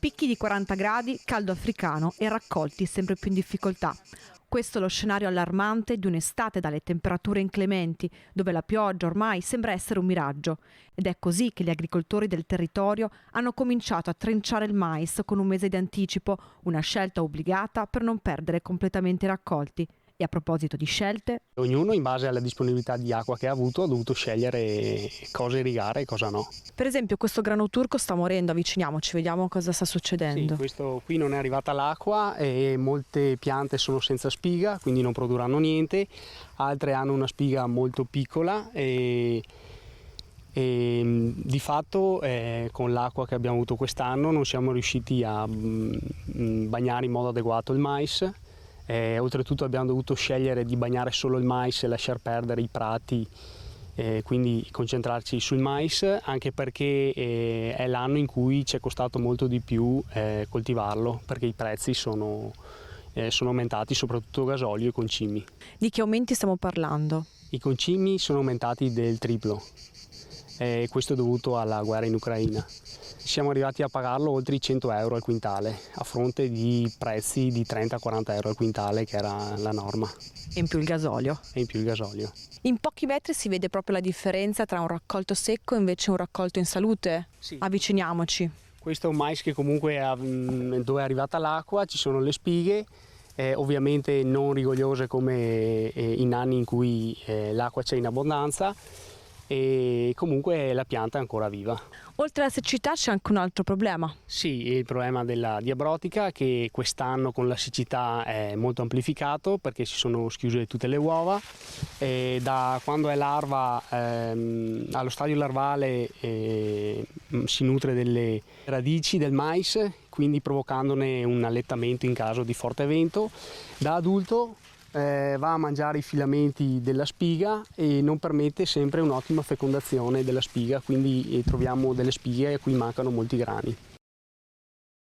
Picchi di 40 gradi, caldo africano e raccolti sempre più in difficoltà. Questo è lo scenario allarmante di un'estate dalle temperature inclementi, dove la pioggia ormai sembra essere un miraggio. Ed è così che gli agricoltori del territorio hanno cominciato a trinciare il mais con un mese di anticipo, una scelta obbligata per non perdere completamente i raccolti. E a proposito di scelte, ognuno in base alla disponibilità di acqua che ha dovuto scegliere cosa irrigare e cosa no. per esempio, questo grano turco sta morendo, avviciniamoci, vediamo cosa sta succedendo. Sì, questo qui non è arrivata l'acqua e molte piante sono senza spiga, quindi non produrranno niente, altre hanno una spiga molto piccola e di fatto con l'acqua che abbiamo avuto quest'anno non siamo riusciti a bagnare in modo adeguato il mais. Oltretutto abbiamo dovuto scegliere di bagnare solo il mais e lasciar perdere i prati, quindi concentrarci sul mais, anche perché è l'anno in cui ci è costato molto di più coltivarlo, perché i prezzi sono aumentati, soprattutto gasolio e concimi. Di che aumenti stiamo parlando? I concimi sono aumentati del triplo, questo è dovuto alla guerra in Ucraina. Siamo arrivati a pagarlo oltre i 100 euro al quintale, a fronte di prezzi di 30-40 euro al quintale, che era la norma. E in più il gasolio. E in più il gasolio. In pochi metri si vede proprio la differenza tra un raccolto secco e invece un raccolto in salute? Sì. Avviciniamoci. Questo è un mais che comunque dove è arrivata l'acqua, ci sono le spighe, ovviamente non rigogliose come in anni in cui l'acqua c'è in abbondanza, e comunque la pianta è ancora viva. Oltre alla siccità c'è anche un altro problema. Sì, il problema della diabrotica, che quest'anno con la siccità è molto amplificato perché si sono schiuse tutte le uova, e da quando è larva allo stadio larvale si nutre delle radici del mais, quindi provocandone un allettamento in caso di forte vento. Da adulto va a mangiare i filamenti della spiga e non permette sempre un'ottima fecondazione della spiga, quindi troviamo delle spighe a cui mancano molti grani.